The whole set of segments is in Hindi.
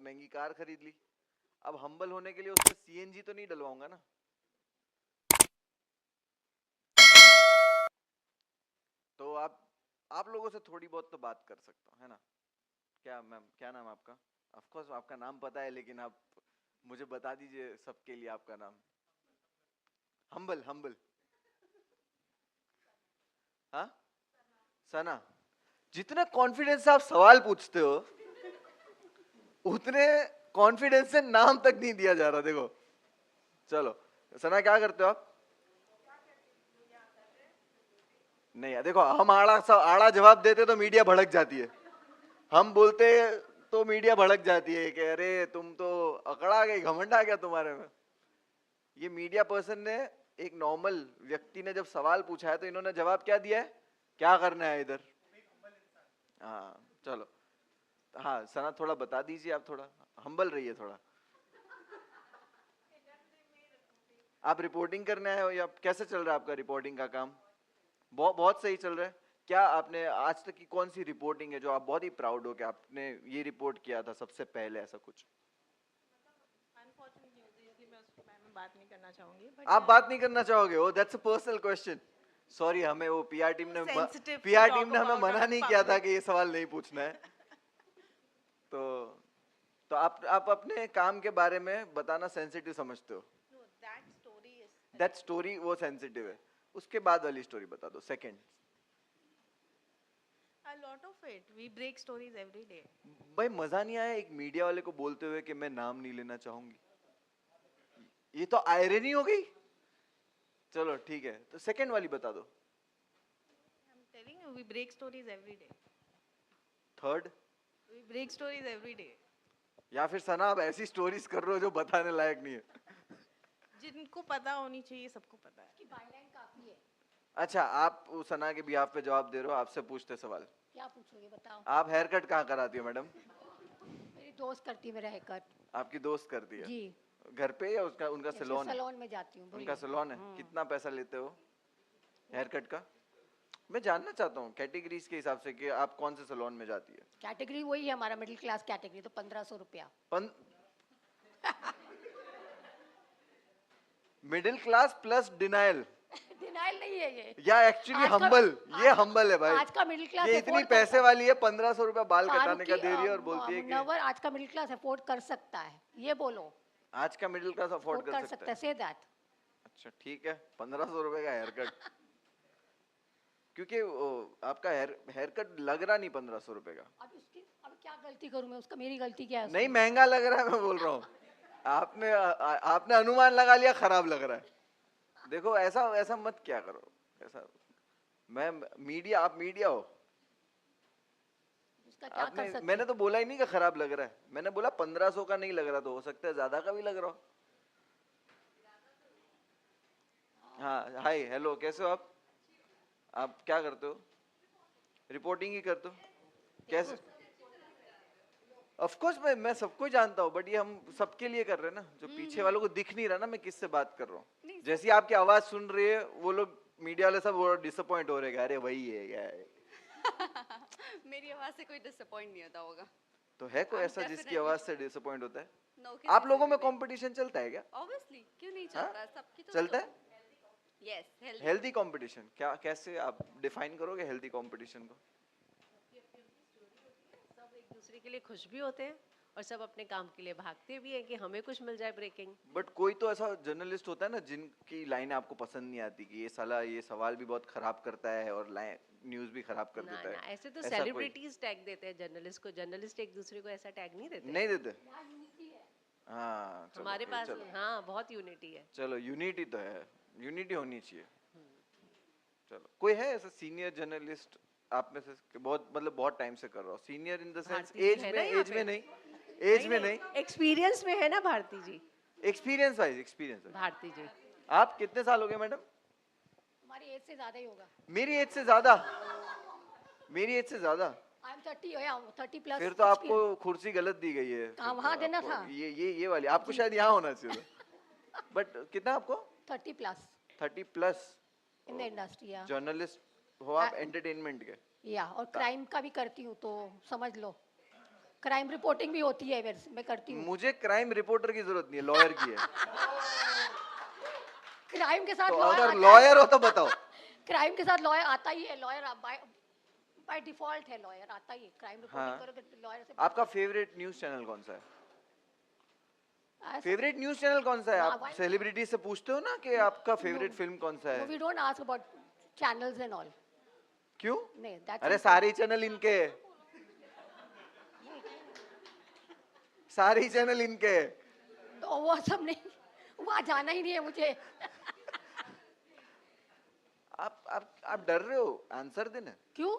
बहुत महंगी कार खरीद ली। अब हम्बल होने के लिए उसमें सीएनजी तो नहीं डलवाऊंगा ना। तो आप लोगों से थोड़ी बहुत तो बात कर सकता हूँ, है ना? क्या मैम, क्या नाम आपका? ऑफ कोर्स आपका नाम पता है, लेकिन आप मुझे बता दीजिए सबके लिए आपका नाम। Humble, humble. हाँ, सना। जितने कॉन्फिडेंस से आप सवाल पूछते हो, उतने कॉन्फिडेंस से नाम तक नहीं दिया जा रहा। देखो, चलो सना, क्या करते हो आप? नहीं यार, देखो हम आड़ा जवाब देते तो मीडिया भड़क जाती है। हम बोलते तो मीडिया भड़क जाती है कि अरे तुम तो अकड़ा गई, घमंड आ गया तुम्हारे में। ये मीडिया पर्सन ने, एक नॉर्मल व्यक्ति ने जब सवाल पूछा है तो इन्होंने जवाब क्या दिया है? क्या करना है इधर? हाँ चलो। हाँ सना, थोड़ा बता दीजिए, आप थोड़ा हम्बल रहिए थोड़ा। आप रिपोर्टिंग करने आए हो या कैसे चल रहा है आपका रिपोर्टिंग का काम? बहुत बहुत सही चल रहा है। क्या आपने आज तक की कौन सी रिपोर्टिंग है जो आप बहुत ही प्राउड हो कि आपने ये रिपोर्ट किया था सबसे पहले, ऐसा कुछ? अनफॉर्चुनेट न्यूज़ है, इसलिए मैं उसके बारे में बात नहीं करना चाहूंगी, आप बट बात नहीं करना चाहोगे? Oh that's a personal question. Sorry, हमें वो sensitive to PR team talk ने हमें अबाउट मना ऑन नहीं किया था पब्लिक। कि ये सवाल नहीं पूछना है। तो आप अपने काम के बारे में बताना सेंसिटिव समझते हो? No, that story is that story वो सेंसिटिव है, उसके बाद वाली स्टोरी बता दो, second. A lot of it, we break stories every day. भाई मजा नहीं आया एक मीडिया वाले को बोलते हुए कि मैं नाम नहीं लेना चाहूंगी? ये तो आयरनी हो गई। चलो ठीक है, तो सेकंड वाली बता दो। I am telling you, we break stories every day. Third? We break stories every day. या फिर सना आप ऐसी स्टोरीज कर रहे हो जो बताने लायक नहीं है? जिनको पता होनी चाहिए सबको पता है। की बाइलाइन काफी है। अच्छा, आप उस सना के बिहाफ पे जवाब दे रहे हो, आपसे पूछते सवाल। क्या पूछोगे बताओ? आप हेयर कट कहाँ कराती हो मैडम? मेरी दोस्त करती है मेरा हेयर कट। आपकी दोस्त करती है? जी। घर पे या उसका उनका जैसे सैलून है? सैलून में जाती हूँ। उनका सैलून है। कितना पैसा लेते हो हेयर कट का? मैं जानना चाहता हूँ कैटेगरीज के हिसाब से कि आप कौन से सैलून में जाती है। कैटेगरी वही है हमारा, मिडिल क्लास कैटेगरी, तो 1500 रुपया। Middle class plus denial? Denial नहीं है ये। या एक्चुअली आज का- हम्बल? ये आज- हम्बल है भाई। आज का मिडिल क्लास ये इतनी अफोर्ड पैसे करता वाली है, 1500 रुपया बाल कटाने का फारूकी, दे रही है और बोलती है कि मुन्नवर, आज का मिडिल क्लास अफोर्ड कर सकता है, ये बोलो। आज का मिडिल क्लास अफोर्ड अफोर्ड कर कर सकता सकता है। है, से दैट। अच्छा ठीक है, 1500 रुपए का हेयर कट। क्योंकि आपका हेयर कट लग रहा नहीं 1500 रुपए का। अब क्या गलती करूं मैं उसका? मेरी गलती क्या है नहीं, उसमें? महंगा लग रहा है, मैं बोल रहा हूँ। आपने अनुमान लगा लिया खराब लग रहा है। देखो ऐसा ऐसा मत क्या करो ऐसा। मैं मीडिया, आप मीडिया हो। उसका क्या आपने, कर सकते? मैंने तो बोला ही नहीं कि खराब लग रहा है, मैंने बोला 1500 का नहीं लग रहा, तो हो सकता है ज्यादा का भी लग रहा हो। हाँ, हाय, हेलो, कैसे हो आप क्या करते हो? रिपोर्टिंग ही करते हो? कैसे? ऑफ कोर्स मैं सबको जानता हूँ, बट ये हम सबके लिए कर रहे हैं ना, जो पीछे वालों को दिख नहीं रहा ना मैं किससे बात कर रहा हूँ। जैसी आपकी आवाज सुन रही है वो लोग मीडिया वाले सब डिसअपॉइंट हो रहे हैं, अरे वही है क्या है। मेरी आवाज से कोई डिसअपॉइंट नहीं होता होगा। तो है कोई I'm ऐसा जिसकी definitely आवाज से डिसअपॉइंट होता है? No, आप किसी लोगों से में भी नहीं। कंपटीशन चलता है क्या? Obviously, क्यों नहीं हाँ? चलता? सबकी तो चलता है? Yes, healthy। हेल्दी कंपटीशन क्या, कैसे आप डिफाइन करोगे हेल्दी कंपटीशन को? सब एक दूसरे के लिए खुश भी होते हैं और सब अपने काम के लिए भागते भी हैं कि हमें कुछ मिल जाए ब्रेकिंग। बट कोई तो ऐसा जर्नलिस्ट होता है ना जिनकी लाइनें आपको पसंद नहीं आती, कि ये साला ये सवाल भी बहुत खराब करता है और न्यूज भी खराब कर ना देता ना, है। ऐसे तो ऐसा कोई? सेलिब्रिटीज टैग देते हैं जर्नलिस्ट को, जर्नलिस्ट एक दूसरे को ऐसा टैग नहीं देते। नहीं देते? हाँ चलो, हमारे फिर पास चलो। हाँ बहुत यूनिटी है। चलो यूनिटी तो है, यूनिटी होनी चाहिए। चलो, कोई है ऐसा सीनियर जर्नलिस्ट आप में से कि बहुत, मतलब बहुत टाइम से कर रहा हो? Senior in the sense Bharti ji age है में? ना यहाँ एज में पे? नहीं, एज में नहीं, एक्सपीरियंस में है ना Bharti ji? Experience wise, experience. Bharti ji आप कितने साल हो गए मैडम? हमारी एज से ज्यादा ही होगा। मेरी एज से ज्यादा? मेरी एज से ज्यादा? I am 30, 30 plus. फिर तो आपको कुर्सी गलत दी गई है। हाँ, वहाँ देना था। ये वाली आपको शायद यहाँ होना चाहिए था। बट कितना आपको? 30 plus 30 plus in the industry. या जर्नलिस्ट हो आप एंटरटेनमेंट के? और क्राइम का भी करती हूँ, तो समझ लो। क्राइम रिपोर्टिंग भी होती है वैसे मैं करती हूँ। मुझे क्राइम रिपोर्टर की जरूरत नहीं है, लॉयर की है। क्राइम के साथ तो लॉयर अगर लॉयर हो तो बताओ। क्राइम के साथ लॉयर आता ही है, लॉयर बाय डिफॉल्ट है, लॉयर आता ही है। क्राइम रिपोर्टिंग हाँ। करोगे तो लॉयर से आपका फेवरेट न्यूज चैनल कौन सा है? ऐसा- फेवरेट न्यूज चैनल कौन सा है? हाँ, आप why- सेलिब्रिटी से पूछते हो ना कि आपका फेवरेट फिल्म कौन सा No, है? we don't ask about channels and all. क्यों? नहीं, that's अरे simple. सारे चैनल इनके हैं। सारे चैनल इनके हैं। तो वो सब नहीं, वहाँ जाना ही नहीं है मुझे। आप डर रहे हो? आंसर देना। क्यों?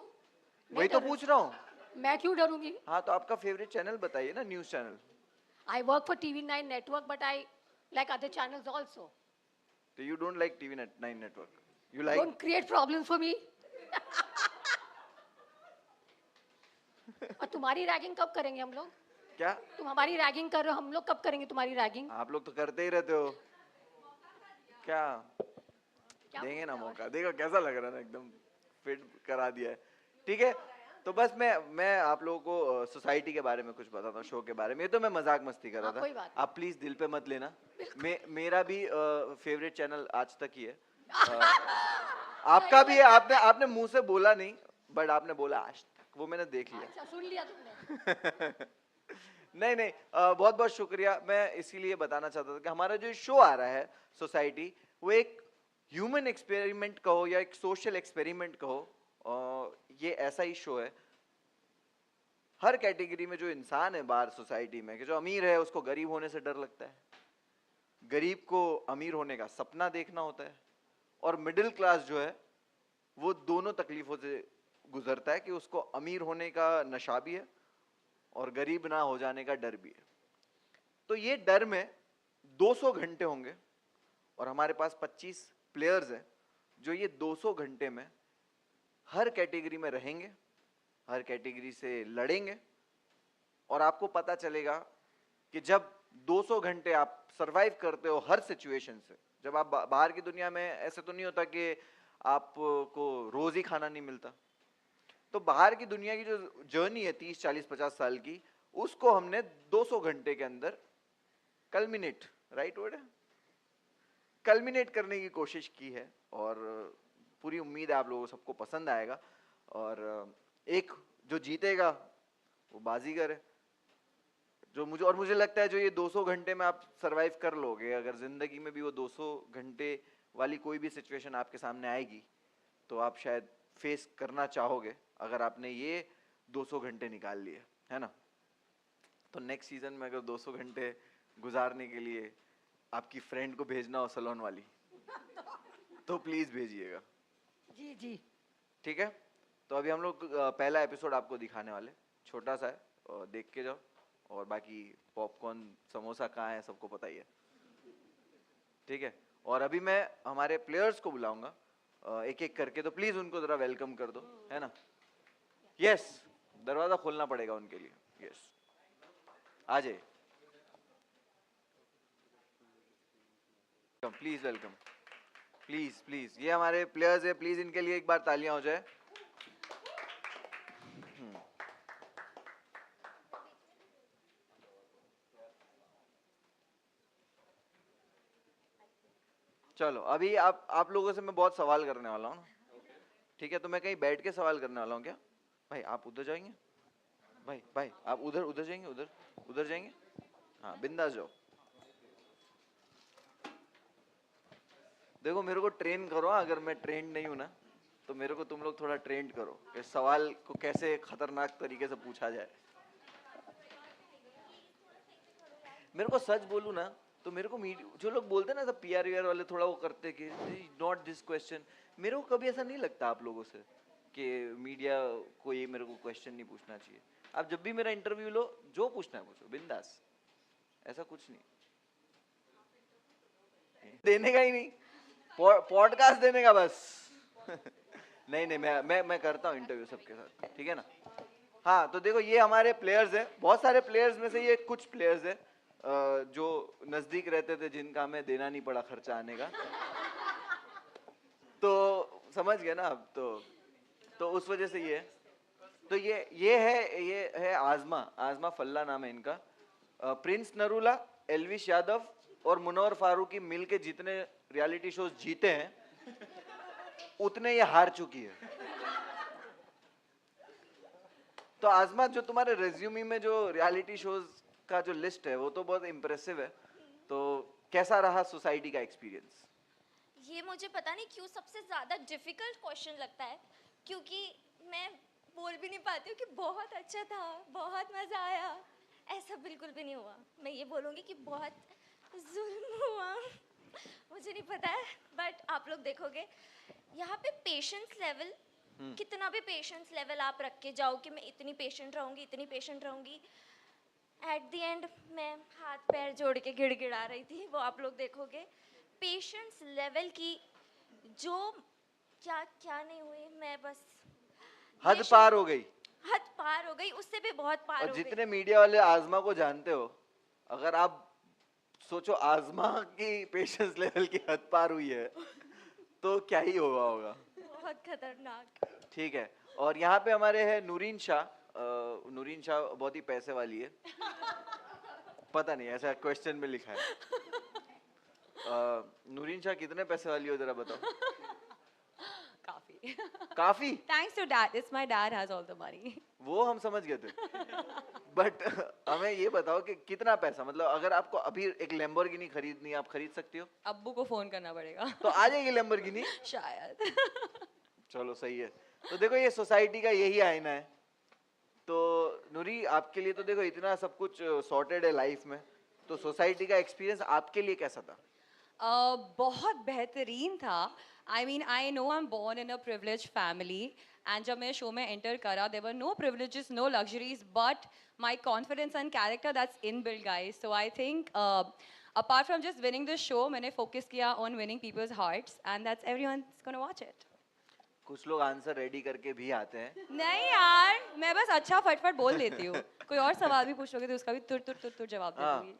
वही तो पूछ रहा हूँ। मैं क्यों डरूंगी? हाँ तो आपका फेवरेट चैनल बताइए ना, news channel. I work for TV9 network, but I like other channels also. तो you don't like TV9 network. You like? Don't create problems for me. और तुम्हारी रैगिंग कब करेंगे हम लोग? क्या? तुम हमारी रैगिंग कर रहे हो, हम लोग कब करेंगे तुम्हारी रैगिंग? आप लोग तो करते ही रहते हो। क्या? क्या देंगे ना बोलते हो? मौका। देखो कैसा लग रहा है ना, एकदम फिट करा दिया है। ठीक है, तो बस मैं आप लोगों को सोसाइटी के बारे में कुछ बताता हूँ, शो के बारे में। ये तो मैं मजाक मस्ती कर रहा हाँ, कोई था, बात आप प्लीज दिल पे मत लेना। मेरा भी फेवरेट चैनल आज तक ही है। आपका भी है, आपने मुंह से बोला नहीं, बट आपने बोला आज तक, वो मैंने देख लिया। अच्छा, सुन लिया तुमने। नहीं नहीं, बहुत बहुत शुक्रिया। मैं इसीलिए बताना चाहता था कि हमारा जो शो आ रहा है सोसाइटी, वो एक ह्यूमन एक्सपेरिमेंट कहो या एक सोशल एक्सपेरिमेंट कहो, ये ऐसा ही शो है। हर कैटेगरी में जो इंसान है बाहर सोसाइटी में, कि जो अमीर है उसको गरीब होने से डर लगता है, गरीब को अमीर होने का सपना देखना होता है, और मिडिल क्लास जो है वो दोनों तकलीफों से गुजरता है कि उसको अमीर होने का नशा भी है और गरीब ना हो जाने का डर भी है। तो ये डर में 200 घंटे होंगे और हमारे पास 25 प्लेयर्स हैं जो ये 200 घंटे में हर कैटेगरी में रहेंगे, हर कैटेगरी से लड़ेंगे, और आपको पता चलेगा कि जब 200 घंटे आप सरवाइव करते हो हर सिचुएशन से, जब आप बाहर की दुनिया में ऐसे तो नहीं होता कि आपको रोज ही खाना नहीं मिलता, तो बाहर की दुनिया की जो जर्नी है 30, 40, 50 साल की, उसको हमने 200 घंटे के अंदर कल्मिनेट, राइट वर्ड है, कल्मिनेट करने की कोशिश की है। और पूरी उम्मीद है आप लोगों को सबको पसंद आएगा, और एक जो जीतेगा वो बाजीगर है। जो मुझे लगता है जो ये 200 घंटे में आप सरवाइव कर लोगे, अगर जिंदगी में भी वो 200 घंटे वाली कोई भी सिचुएशन आपके सामने आएगी तो आप शायद फेस करना चाहोगे, अगर आपने ये 200 घंटे निकाल लिए, है ना। तो नेक्स्ट सीजन में अगर 200 घंटे गुजारने के लिए आपकी फ्रेंड को भेजना हो सलोन वाली तो प्लीज भेजिएगा। जी जी। ठीक है, तो अभी हम लोग पहला एपिसोड आपको दिखाने वाले, छोटा सा है, और देख के जाओ। और बाकी पॉपकॉर्न समोसा कहाँ है सबको पता ही है, ठीक है। और अभी मैं हमारे प्लेयर्स को बुलाऊंगा एक एक करके, तो प्लीज उनको जरा वेलकम कर दो, है ना। यस, दरवाजा खोलना पड़ेगा उनके लिए। यस, आ जाइए, प्लीज वेलकम, प्लीज प्लीज। ये हमारे प्लेयर्स है, प्लीज इनके लिए एक बार तालियां हो जाए। चलो, अभी आप लोगों से मैं बहुत सवाल करने वाला हूँ, ठीक है। तो मैं कहीं बैठ के सवाल करने वाला हूँ क्या? भाई आप उधर जाएंगे, भाई आप उधर जाएंगे, उधर जाएंगे, हाँ बिंदास जाओ। देखो मेरे को ट्रेन करो, अगर मैं ट्रेंड नहीं हूं ना तो मेरे को तुम लोग थोड़ा ट्रेंड करो कि सवाल को कैसे खतरनाक तरीके से पूछा जाए। मेरे को सच बोलूं ना तो मेरे को जो लोग बोलते हैं ना सब पीआर वाले थोड़ा वो करते कि नॉट दिस क्वेश्चन, मेरे को कभी ऐसा नहीं लगता आप लोगों से कि मीडिया को ये मेरे को क्वेश्चन नहीं पूछना चाहिए। आप जब भी मेरा इंटरव्यू लो, जो पूछना है पूछो बिंदास, ऐसा कुछ नहीं देने का ही नहीं, पॉडकास्ट देने का बस। नहीं मैं करता हूँ इंटरव्यू सबके साथ, ठीक है ना। हाँ तो देखो ये हमारे प्लेयर्स हैं, बहुत सारे प्लेयर्स में से ये कुछ प्लेयर्स हैं जो नजदीक रहते थे, जिनका हमें देना नहीं पड़ा खर्चा आने का। तो समझ गए ना आप, तो उस वजह से ये तो ये है आजमा फल्ला नाम है इनका। प्रिंस नरूला, एल्विश यादव और मुनव्वर फारूकी मिल के जितने रियलिटी शोज जीते हैं उतने ये हार चुकी है। तो आजमा, जो तुम्हारे रेज्यूमी में जो रियलिटी शोज का जो लिस्ट है वो तो बहुत इम्प्रेसिव है, तो कैसा रहा सोसाइटी का एक्सपीरियंस? ये मुझे पता नहीं क्यों सबसे ज़्यादा डिफ़िकल्ट क्वेश्चन लगता है, क्योंकि मैं बोल भी नहीं पाती हूँ कि बहुत अच्छा था, बहुत मज़ा आया। ऐसा बिल्कुल भी नहीं हुआ। मैं ये बोलूँगी कि बहुत जुल्म हुआ। मुझे नहीं पता है, बट आप लोग देखोगे यहाँ पे पेशेंस लेवल, कितना भी पेशेंस लेवल आप रख के जाओ कि मैं इतनी पेशेंट रहूँगी, इतनी पेशेंट रहूँगी, एट द एंड मैं हाथ पैर जोड़ के गिड़गिड़ा रही थी। वो आप लोग देखोगे पेशेंस लेवल की जो क्या क्या नहीं हुई। मैं बस हद पार हो गई। हद पार हो गई, उससे भी बहुत पार और हो गई। जितने मीडिया वाले आजमा को जानते हो, अगर आप सोचो आजमा की पेशेंस लेवल की हद पार हुई है तो क्या ही हुआ होगा। बहुत खतरनाक। ठीक है, और यहाँ पे हमारे है नूरीन शाह। नूरीन शाह बहुत ही पैसे वाली है। पता नहीं, ऐसा क्वेश्चन में लिखा है। नूरीन शाह कितने पैसे वाली हो, जरा बताओ। काफी। काफी? Thanks to dad. It's my dad has all the money. वो हम समझ गए थे, बट हमें ये बताओ कि कितना पैसा, मतलब अगर आपको अभी एक लैम्बोर्गिनी खरीदनी है, आप खरीद सकती हो? अब्बू को फोन करना पड़ेगा। तो आ जाएगी लैम्बोर्गिनी? शायद। चलो सही है। तो देखो ये सोसाइटी का यही आईना है। तो नूरी, आपके लिए तो देखो इतना सब कुछ सॉर्टेड है लाइफ में, तो सोसाइटी का एक्सपीरियंस आपके लिए कैसा था? बहुत बेहतरीन था। I mean I know I am born in a privilege family and जब मैं शो में एंटर करा there were no privileges, no luxuries, but my confidence and character that's in build guys. So I think apart from just winning this show, मैंने फोकस किया on winning people's hearts and that's everyone's gonna watch it. कुछ लोग आंसर रेडी करके भी आते हैं। नहीं यार, मैं बस अच्छा फटफट बोल देती हूँ। कोई और सवाल भी पूछोगे तो उसका भी तुर तुर तुर तुर जवाब दे हाँ। दूंगी।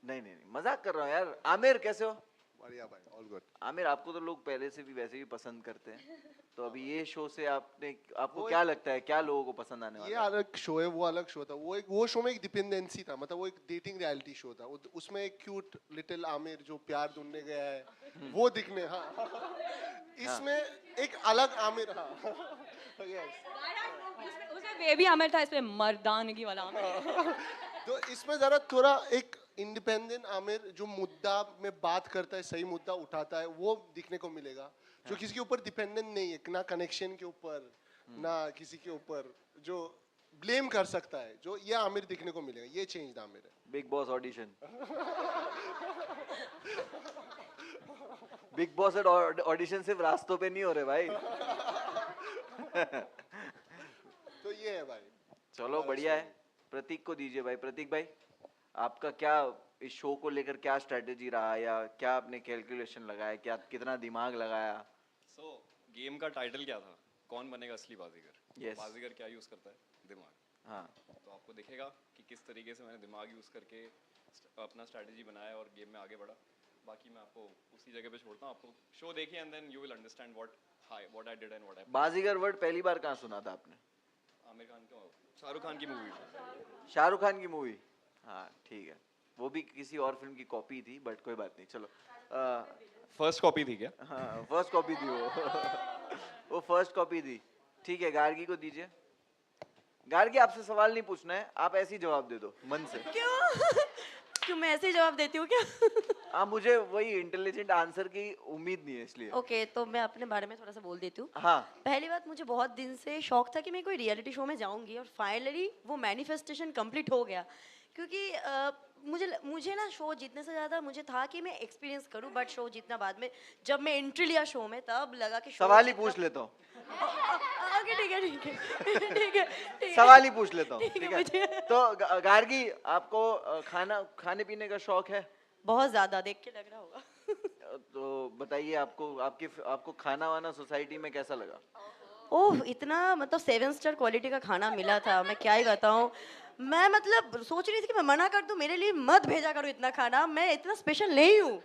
नहीं, मजाक कर रहा हूँ यार। आमिर कैसे हो? बढ़िया भाई, ऑल गुड। आमिर, आपको तो लोग पहले से भी वैसे भी पसंद करते हैं, तो अभी ये शो से आपको क्या लगता है, क्या लोगों को पसंद आने ये वाला है? अलग शो है, वो अलग शो था। वो शो में एक डिपेंडेंसी था, मतलब वो एक डेटिंग रियलिटी शो था। उसमें एक क्यूट लिटिल आमिर जो प्यार ढूंढने गया है वो दिखने, हाँ। इसमें एक अलग आमिर, हाँ। उसमें बेबी आमिर था, इसमें मर्दानगी वाला आमिर। तो इसमें जरा थोड़ा एक इंडिपेंडेंट आमिर जो मुद्दा में बात करता है, सही मुद्दा उठाता है, वो दिखने को मिलेगा। जो किसी के ऊपर डिपेंडेंट नहीं है, ना कनेक्शन के ऊपर, ना किसी के ऊपर जो ब्लेम कर सकता है, जो ये आमिर दिखने को मिलेगा। ये चेंज आमिर है। Big boss audition. Big boss audition सिर्फ रास्तों पे नहीं हो रहे भाई। तो ये है भाई। चलो बढ़िया है। प्रतीक को दीजिए भाई। प्रतीक भाई, आपका क्या इस शो को लेकर क्या स्ट्रेटेजी रहा, या क्या आपने कैलकुलेशन लगाया, क्या कितना दिमाग लगाया? सो गेम का टाइटल क्या था? कौन बनेगा असली बाजीगर? Yes. बाजीगर क्या यूज करता है? दिमाग। हाँ, तो आपको दिखेगा कि किस तरीके से मैंने दिमाग यूज करके अपना स्ट्रेटेजी बनाया और गेम में आगे बढ़ा। बाकी मैं आपको उसी जगह पे छोड़ता हूँ। आपको शो देखिए and then you will understand what I did and what I. Baazigar word पहली बार कहाँ सुना था आपने? आमिर खान का, शाहरुख खान की मूवी। शाहरुख खान की मूवी? हाँ ठीक है, वो भी किसी और फिल्म की कॉपी थी, बट कोई बात नहीं। चलो, फर्स्ट कॉपी थी क्या? हाँ फर्स्ट कॉपी थी वो। वो फर्स्ट कॉपी थी। ठीक है, गार्गी को दीजिए। गार्गी, आपसे सवाल नहीं पूछना है, आप ऐसे ही जवाब दे दो मन से। क्यों मैं ऐसे ही जवाब देती हूँ क्या? हाँ, मुझे वही इंटेलिजेंट आंसर की उम्मीद नहीं है इसलिए। ओके, तो मैं अपने बारे में थोड़ा सा बोल देती हूँ। हाँ, पहली बात, मुझे बहुत दिन से शौक था कि मैं कोई रियलिटी शो में जाऊंगी, और फाइनली वो मैनिफेस्टेशन कंप्लीट हो गया। क्योंकि मुझे ना शो जीतने से ज़्यादा मुझे था कि मैं एक्सपीरियंस करूं, बट शो जीतना बाद में। जब मैं एंट्री लिया शो में, तब लगा कि सवाल ही पूछ लेता हूँ। ओके ठीक है ठीक है ठीक है ठीक है। सवाल ही पूछ लेता हूँ, ठीक है, ठीक है? मुझे तो गार्गी, आपको खाने पीने का शौक है? बहुत ज़्यादा, देख के लग रहा होगा। तो बताइए, आपको खाना वाना सोसाइटी में कैसा लगा? ओह, इतना मतलब 7 स्टार क्वालिटी का खाना मिला था, मैं क्या ही बताऊं। मैं मतलब सोच रही थी कि मैं मना कर दूं, मेरे लिए मत भेजा करो इतना खाना, मैं इतना स्पेशल नहीं हूँ,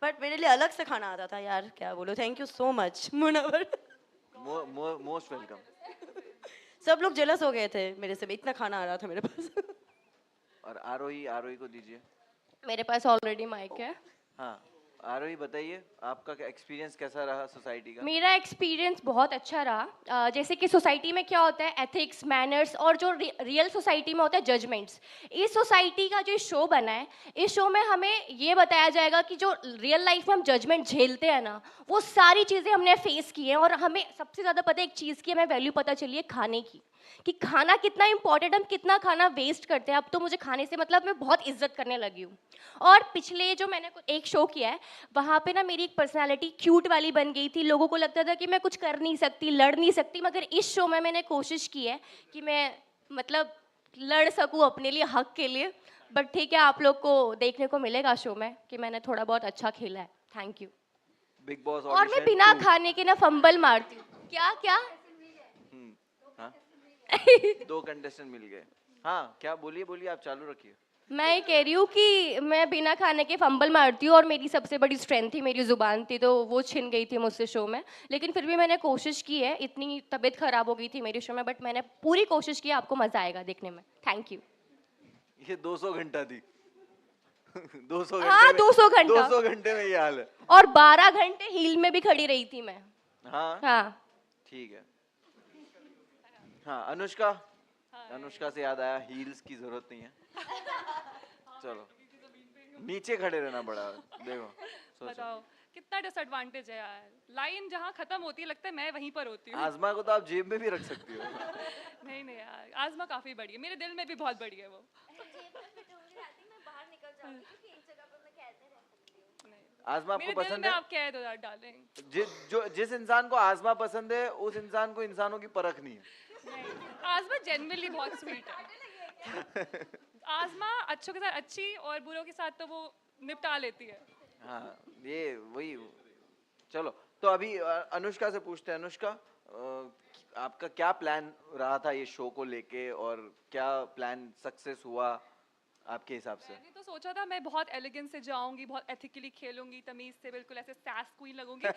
बट मेरे लिए अलग से खाना आता था यार, क्या बोलो। Thank you so much Munawar. Most welcome. सब लोग जेलस हो गए थे मेरे से, इतना खाना आ रहा था मेरे पास। और आरोही, आरोही को दीजिए। मेरे पास ऑलरेडी माइक है। हाँ, आरोही बताइए आपका एक्सपीरियंस कैसा रहा सोसाइटी का? मेरा एक्सपीरियंस बहुत अच्छा रहा। जैसे कि सोसाइटी में क्या होता है, एथिक्स, मैनर्स, और जो रियल सोसाइटी में होता है जजमेंट्स। इस सोसाइटी का जो शो बना है, इस शो में हमें ये बताया जाएगा कि जो रियल लाइफ में हम जजमेंट झेलते हैं ना, वो सारी चीज़ें हमने फेस की हैं। और हमें सबसे ज़्यादा पता है एक चीज़ की, हमें वैल्यू पता चली है खाने की, कि खाना कितना इंपॉर्टेंट, हम कितना खाना वेस्ट करते हैं। अब तो मुझे खाने से मतलब मैं बहुत इज्जत करने लगी हूँ। और पिछले जो मैंने एक शो किया है, वहाँ पे ना मेरी एक पर्सनालिटी क्यूट वाली बन गई थी। लोगों को लगता था कि मैं कुछ कर नहीं सकती, लड़ नहीं सकती, मगर इस शो में मैंने कोशिश की है कि मैं मतलब लड़ सकूँ अपने लिए, हक के लिए। बट ठीक है, आप लोग को देखने को मिलेगा शो में कि मैंने थोड़ा बहुत अच्छा खेला है। Thank you. बिग बॉस और मैं बिना खाने के ना फंबल मारती हूँ। क्या क्या? हाँ? 2 कंटेस्टेंट मिल गए। हाँ, क्या बोलिए बोलिए, आप चालू रखिए। मैं ये कह रही हूँ कि मैं बिना खाने के फंबल मारती हूँ, और मेरी सबसे बड़ी स्ट्रेंथ थी मेरी ज़ुबान थी, तो वो छिन गई थी मुझसे शो में। लेकिन फिर भी मैंने कोशिश की है। इतनी तबीयत ख़राब हो गई थी मेरे शो में, बट मैंने पूरी कोशिश की। आपको मज़ा आएगा देखने में। Thank you. ये 200 घंटा थी। 200 घंटे हाँ, में, 200 घंटा। 200 घंटे में ये हाल है। और 12 घंटे हील में भी खड़ी रही थी मैं। हाँ हाँ। ठीक है। हाँ, अनुष्का, अनुष्का से याद आया, हील्स की जरूरत नहीं है। चलो, नीचे खड़े रहना पड़ा। देखो, सोचो। बताओ कितना डिसएडवांटेज है यार। लाइन जहाँ खत्म होती है, लगता है मैं वहीं पर होती हूँ। आजमा को तो आप जेब में भी रख सकती हो। नहीं नहीं यार, आजमा काफी बड़ी है, मेरे दिल में भी बहुत बड़ी है वो। आजमा आपको मेरे दिल पसंद में है? आप कह दो यार डार्लिंग। जिस इंसान को आजमा पसंद है, उस इंसान को इंसानों की परख नहीं है। आजमा जेन्युइनली बहुत स्वीट है। आजमा अच्छों के साथ अच्छी और बुरों के साथ तो वो निपटा लेती है। हाँ, ये वही। चलो, तो अभी अनुष्का से पूछते हैं। अनुष्का, आपका क्या प्लान रहा था ये शो को लेके, और क्या प्लान सक्सेस हुआ आपके हिसाब से? मैंने तो सोचा था मैं बहुत एलिगेंस से जाऊंगी, बहुत एथिकली खेलूंगी, तमीज से बिल्कुल ऐसे सैस क्वीन लगूंगी।